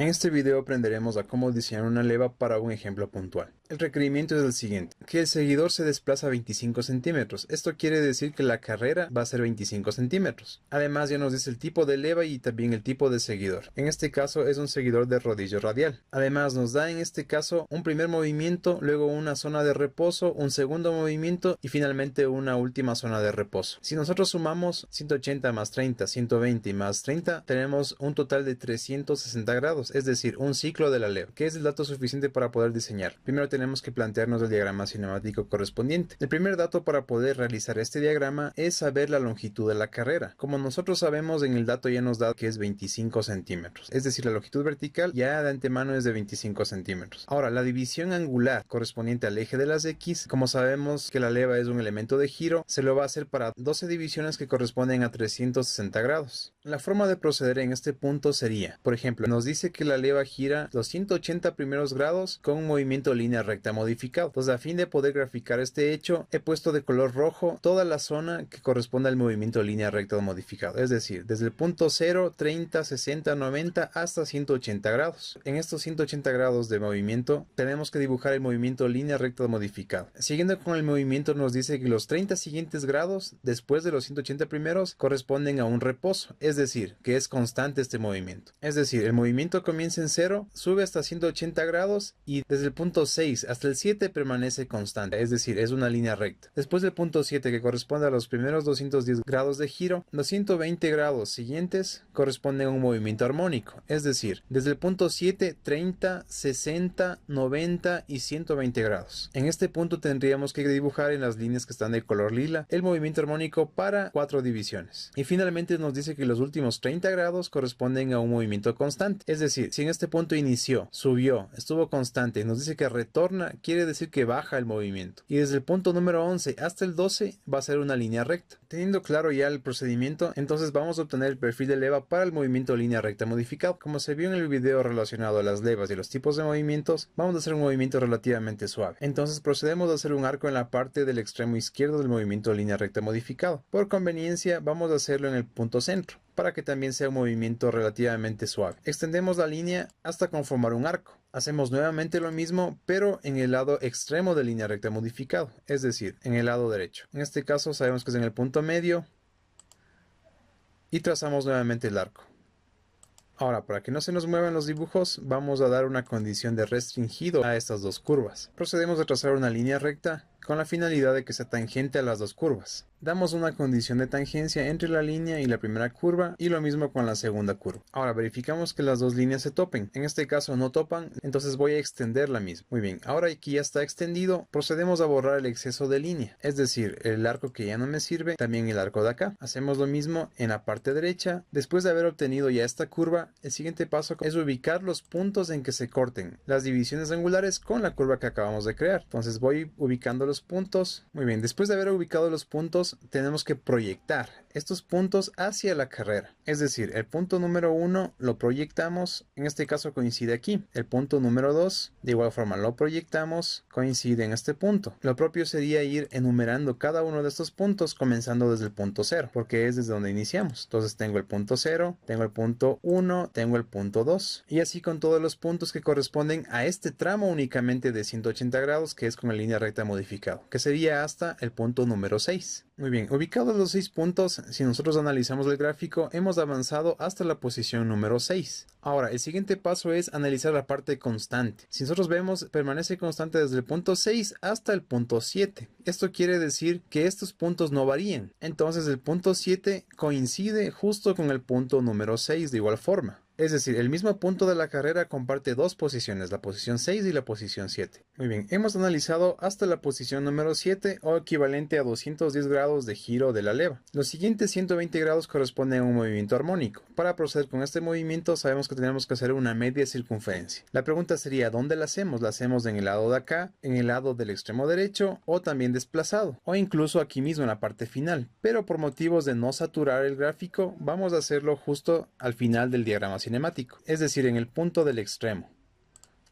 En este video aprenderemos a cómo diseñar una leva para un ejemplo puntual. El requerimiento es el siguiente, que el seguidor se desplaza 25 centímetros. Esto quiere decir que la carrera va a ser 25 centímetros. Además ya nos dice el tipo de leva y también el tipo de seguidor. En este caso es un seguidor de rodillo radial. Además nos da en este caso un primer movimiento, luego una zona de reposo, un segundo movimiento y finalmente una última zona de reposo. Si nosotros sumamos 180 más 30, 120 más 30, tenemos un total de 360 grados, es decir, un ciclo de la leva, que es el dato suficiente para poder diseñar. Primero tenemos que plantearnos el diagrama cinemático correspondiente. El primer dato para poder realizar este diagrama es saber la longitud de la carrera. Como nosotros sabemos, en el dato ya nos da que es 25 centímetros, es decir, la longitud vertical ya de antemano es de 25 centímetros. Ahora, la división angular correspondiente al eje de las X, como sabemos que la leva es un elemento de giro, se lo va a hacer para 12 divisiones que corresponden a 360 grados. La forma de proceder en este punto sería, por ejemplo, nos dice que la leva gira los 180 primeros grados con un movimiento línea recta modificado. Entonces, a fin de poder graficar este hecho, he puesto de color rojo toda la zona que corresponde al movimiento línea recta modificado, es decir, desde el punto 0, 30, 60, 90 hasta 180 grados. En estos 180 grados de movimiento tenemos que dibujar el movimiento línea recta modificado. Siguiendo con el movimiento nos dice que los 30 siguientes grados después de los 180 primeros corresponden a un reposo, es decir, que es constante este movimiento. Es decir, el movimiento comienza en 0, sube hasta 180 grados y desde el punto 6 hasta el 7 permanece constante, es decir, es una línea recta. Después del punto 7, que corresponde a los primeros 210 grados de giro, los 120 grados siguientes corresponden a un movimiento armónico, es decir, desde el punto 7, 30, 60, 90 y 120 grados. En este punto tendríamos que dibujar en las líneas que están de color lila el movimiento armónico para 4 divisiones. Y finalmente nos dice que los últimos 30 grados corresponden a un movimiento constante, es decir, si en este punto inició, subió, estuvo constante y nos dice que retorna, quiere decir que baja el movimiento. Y desde el punto número 11 hasta el 12 va a ser una línea recta. Teniendo claro ya el procedimiento, entonces vamos a obtener el perfil de leva para el movimiento línea recta modificado. Como se vio en el video relacionado a las levas y los tipos de movimientos, vamos a hacer un movimiento relativamente suave. Entonces procedemos a hacer un arco en la parte del extremo izquierdo del movimiento línea recta modificado. Por conveniencia vamos a hacerlo en el punto centro, para que también sea un movimiento relativamente suave. Extendemos la línea hasta conformar un arco. Hacemos nuevamente lo mismo, pero en el lado extremo de línea recta modificado, es decir, en el lado derecho. En este caso sabemos que es en el punto medio y trazamos nuevamente el arco. Ahora, para que no se nos muevan los dibujos, vamos a dar una condición de restringido a estas dos curvas. Procedemos a trazar una línea recta con la finalidad de que sea tangente a las dos curvas. Damos una condición de tangencia entre la línea y la primera curva y lo mismo con la segunda curva. Ahora verificamos que las dos líneas se topen. En este caso no topan, entonces voy a extender la misma. Muy bien, ahora que ya está extendido, procedemos a borrar el exceso de línea, es decir, el arco que ya no me sirve, también el arco de acá. Hacemos lo mismo en la parte derecha. Después de haber obtenido ya esta curva, el siguiente paso es ubicar los puntos en que se corten las divisiones angulares con la curva que acabamos de crear. Entonces voy ubicando los puntos. Muy bien, después de haber ubicado los puntos, tenemos que proyectar estos puntos hacia la carrera. Es decir, el punto número 1 lo proyectamos, en este caso coincide aquí. El punto número 2, de igual forma lo proyectamos, coincide en este punto. Lo propio sería ir enumerando cada uno de estos puntos comenzando desde el punto 0, porque es desde donde iniciamos. Entonces tengo el punto 0, tengo el punto 1, tengo el punto 2 y así con todos los puntos que corresponden a este tramo únicamente de 180 grados, que es con la línea recta modificada, que sería hasta el punto número 6. Muy bien, ubicados los 6 puntos, si nosotros analizamos el gráfico, hemos avanzado hasta la posición número 6. Ahora, el siguiente paso es analizar la parte constante. Si nosotros vemos, permanece constante desde el punto 6 hasta el punto 7. Esto quiere decir que estos puntos no varían. Entonces el punto 7 coincide justo con el punto número 6 de igual forma. Es decir, el mismo punto de la carrera comparte dos posiciones, la posición 6 y la posición 7. Muy bien, hemos analizado hasta la posición número 7 o equivalente a 210 grados de giro de la leva. Los siguientes 120 grados corresponden a un movimiento armónico. Para proceder con este movimiento sabemos que tenemos que hacer una media circunferencia. La pregunta sería, ¿dónde la hacemos? ¿La hacemos en el lado de acá, en el lado del extremo derecho o también desplazado? O incluso aquí mismo en la parte final. Pero por motivos de no saturar el gráfico, vamos a hacerlo justo al final del diagrama cinemático, es decir, en el punto del extremo.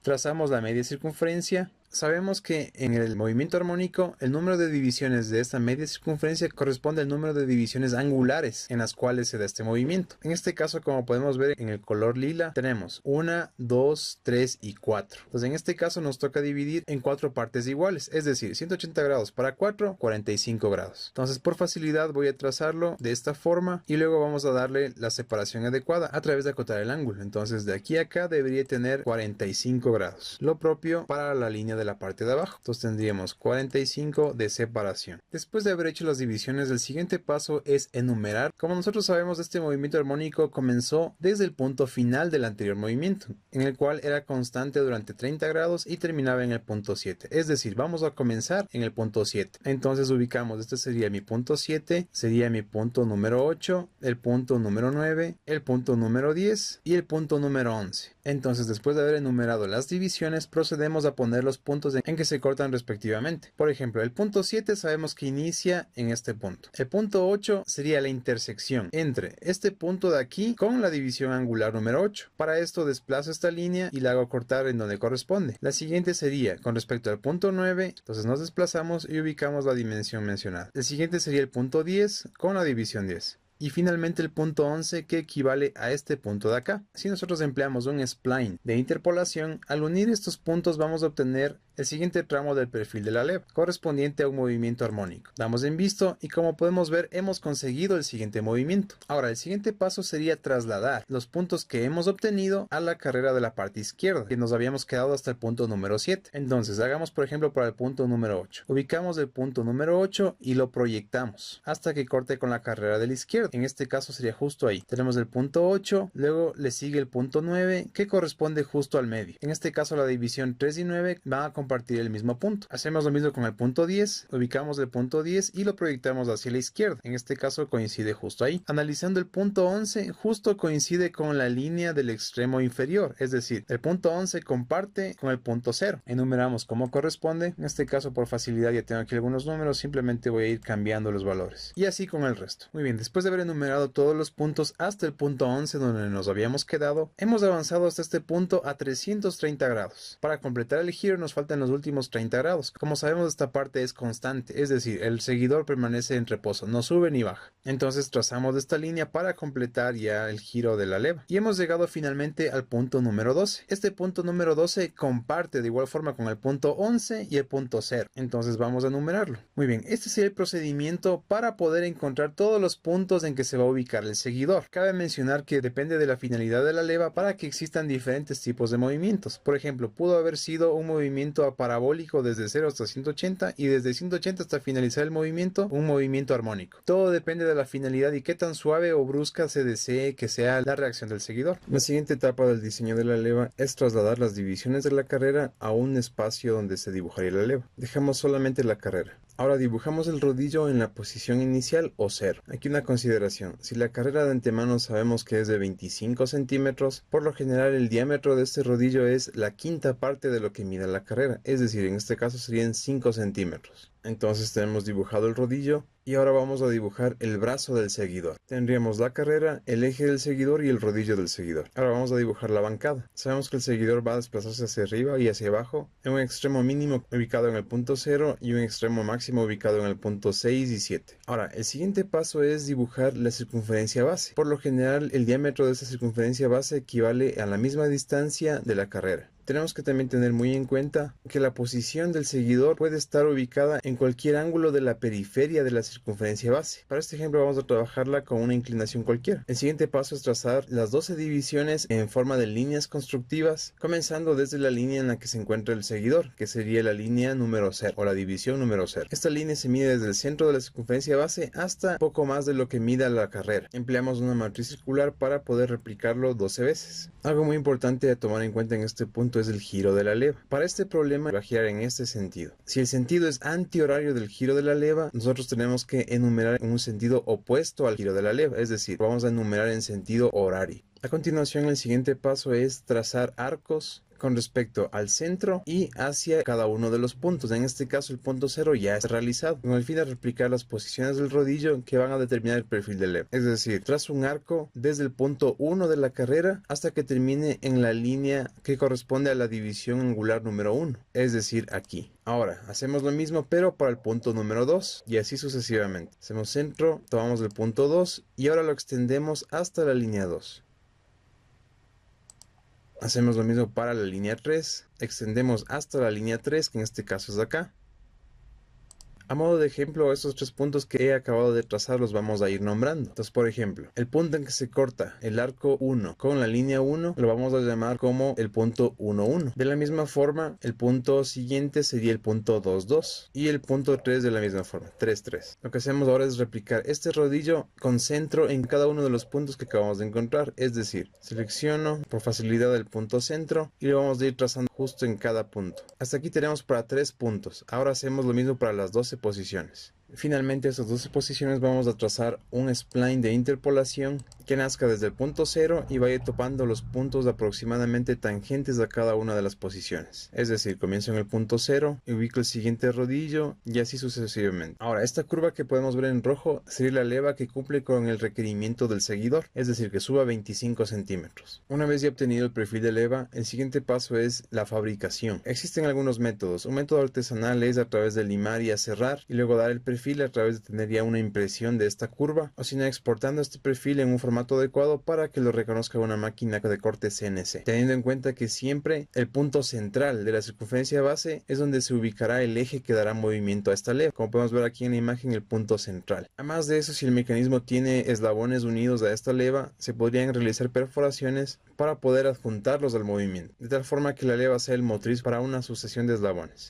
Trazamos la media circunferencia Sabemos que en el movimiento armónico el número de divisiones de esta media circunferencia corresponde al número de divisiones angulares en las cuales se da este movimiento. En este caso, como podemos ver en el color lila, tenemos 1, 2, 3 y 4. Entonces en este caso nos toca dividir en 4 partes iguales, es decir, 180 grados para 4, 45 grados. Entonces por facilidad voy a trazarlo de esta forma y luego vamos a darle la separación adecuada a través de acotar el ángulo. Entonces de aquí a acá debería tener 45 grados. Lo propio para la línea de la parte de abajo. Entonces tendríamos 45 de separación. Después de haber hecho las divisiones, el siguiente paso es enumerar. Como nosotros sabemos, este movimiento armónico comenzó desde el punto final del anterior movimiento, en el cual era constante durante 30 grados y terminaba en el punto 7. Es decir, vamos a comenzar en el punto 7. Entonces ubicamos, este sería mi punto 7, sería mi punto número 8, el punto número 9, el punto número 10 y el punto número 11. Entonces, después de haber enumerado las divisiones, procedemos a poner los puntos en que se cortan respectivamente. Por ejemplo, el punto 7 sabemos que inicia en este punto. El punto 8 sería la intersección entre este punto de aquí con la división angular número 8. Para esto desplazo esta línea y la hago cortar en donde corresponde. La siguiente sería con respecto al punto 9, entonces nos desplazamos y ubicamos la dimensión mencionada. El siguiente sería el punto 10 con la división 10. Y finalmente el punto 11, que equivale a este punto de acá. Si nosotros empleamos un spline de interpolación, al unir estos puntos vamos a obtener el siguiente tramo del perfil de la leva, correspondiente a un movimiento armónico. Damos en visto y como podemos ver hemos conseguido el siguiente movimiento. Ahora el siguiente paso sería trasladar los puntos que hemos obtenido a la carrera de la parte izquierda, que nos habíamos quedado hasta el punto número 7. Entonces hagamos por ejemplo para el punto número 8. Ubicamos el punto número 8 y lo proyectamos hasta que corte con la carrera de la izquierda. En este caso sería justo ahí. Tenemos el punto 8, luego le sigue el punto 9 que corresponde justo al medio. En este caso la división 3 y 9 van a compartir el mismo punto. Hacemos lo mismo con el punto 10, ubicamos el punto 10 y lo proyectamos hacia la izquierda. En este caso coincide justo ahí. Analizando el punto 11, justo coincide con la línea del extremo inferior, es decir, el punto 11 comparte con el punto 0. Enumeramos como corresponde. En este caso por facilidad ya tengo aquí algunos números, simplemente voy a ir cambiando los valores. Y así con el resto. Muy bien, después de haber enumerado todos los puntos hasta el punto 11 donde nos habíamos quedado, hemos avanzado hasta este punto a 330 grados. Para completar el giro nos faltan los últimos 30 grados. Como sabemos, esta parte es constante, es decir, el seguidor permanece en reposo, no sube ni baja. Entonces trazamos esta línea para completar ya el giro de la leva. Y hemos llegado finalmente al punto número 12. Este punto número 12 comparte de igual forma con el punto 11 y el punto 0. Entonces vamos a enumerarlo. Muy bien, este sería el procedimiento para poder encontrar todos los puntos en que se va a ubicar el seguidor. Cabe mencionar que depende de la finalidad de la leva para que existan diferentes tipos de movimientos. Por ejemplo, pudo haber sido un movimiento parabólico desde 0 hasta 180 y desde 180 hasta finalizar el movimiento, un movimiento armónico. Todo depende de la finalidad y qué tan suave o brusca se desee que sea la reacción del seguidor. La siguiente etapa del diseño de la leva es trasladar las divisiones de la carrera a un espacio donde se dibujaría la leva. Dejamos solamente la carrera. Ahora dibujamos el rodillo en la posición inicial o 0. Aquí una consideración. Si la carrera de antemano sabemos que es de 25 centímetros, por lo general el diámetro de este rodillo es la quinta parte de lo que mide la carrera. Es decir, en este caso serían 5 centímetros. Entonces tenemos dibujado el rodillo y ahora vamos a dibujar el brazo del seguidor. Tendríamos la carrera, el eje del seguidor y el rodillo del seguidor. Ahora vamos a dibujar la bancada. Sabemos que el seguidor va a desplazarse hacia arriba y hacia abajo en un extremo mínimo ubicado en el punto 0 y un extremo máximo ubicado en el punto 6 y 7. Ahora, el siguiente paso es dibujar la circunferencia base. Por lo general, el diámetro de esta circunferencia base equivale a la misma distancia de la carrera. Tenemos que también tener muy en cuenta que la posición del seguidor puede estar ubicada en cualquier ángulo de la periferia de la circunferencia base. Para este ejemplo vamos a trabajarla con una inclinación cualquiera. El siguiente paso es trazar las 12 divisiones en forma de líneas constructivas, comenzando desde la línea en la que se encuentra el seguidor, que sería la línea número 0 o la división número 0. Esta línea se mide desde el centro de la circunferencia base hasta poco más de lo que mida la carrera. Empleamos una matriz circular para poder replicarlo 12 veces. Algo muy importante a tomar en cuenta en este punto es el giro de la leva. Para este problema va a girar en este sentido. Si el sentido es antihorario del giro de la leva, nosotros tenemos que enumerar en un sentido opuesto al giro de la leva, es decir, vamos a enumerar en sentido horario. A continuación, el siguiente paso es trazar arcos con respecto al centro y hacia cada uno de los puntos. En este caso el punto 0 ya está realizado, con el fin de replicar las posiciones del rodillo que van a determinar el perfil del leva. Es decir, trazo un arco desde el punto 1 de la carrera hasta que termine en la línea que corresponde a la división angular número 1, es decir, aquí. Ahora, hacemos lo mismo pero para el punto número 2 y así sucesivamente. Hacemos centro, tomamos el punto 2 y ahora lo extendemos hasta la línea 2. Hacemos lo mismo para la línea 3, extendemos hasta la línea 3, que en este caso es acá. A modo de ejemplo, estos 3 puntos que he acabado de trazar los vamos a ir nombrando. Entonces, por ejemplo, el punto en que se corta el arco 1 con la línea 1 lo vamos a llamar como el punto 1, 1. De la misma forma, el punto siguiente sería el punto 2, 2. Y el punto 3 de la misma forma, 3, 3. Lo que hacemos ahora es replicar este rodillo con centro en cada uno de los puntos que acabamos de encontrar. Es decir, selecciono por facilidad el punto centro y lo vamos a ir trazando justo en cada punto. Hasta aquí tenemos para 3 puntos. Ahora hacemos lo mismo para las 12 posiciones. Finalmente, estas 12 posiciones vamos a trazar un spline de interpolación que nazca desde el punto 0 y vaya topando los puntos aproximadamente tangentes a cada una de las posiciones. Es decir, comienzo en el punto 0 y ubico el siguiente rodillo y así sucesivamente. Ahora, esta curva que podemos ver en rojo sería la leva que cumple con el requerimiento del seguidor, es decir, que suba 25 centímetros. Una vez ya obtenido el perfil de leva, el siguiente paso es la fabricación. Existen algunos métodos. Un método artesanal es a través de limar y aserrar y luego dar el perfil a través de tener ya una impresión de esta curva, o si no, exportando este perfil en un formato adecuado para que lo reconozca una máquina de corte CNC, teniendo en cuenta que siempre el punto central de la circunferencia base es donde se ubicará el eje que dará movimiento a esta leva, como podemos ver aquí en la imagen, el punto central. Además de eso, si el mecanismo tiene eslabones unidos a esta leva, se podrían realizar perforaciones para poder adjuntarlos al movimiento, de tal forma que la leva sea el motriz para una sucesión de eslabones.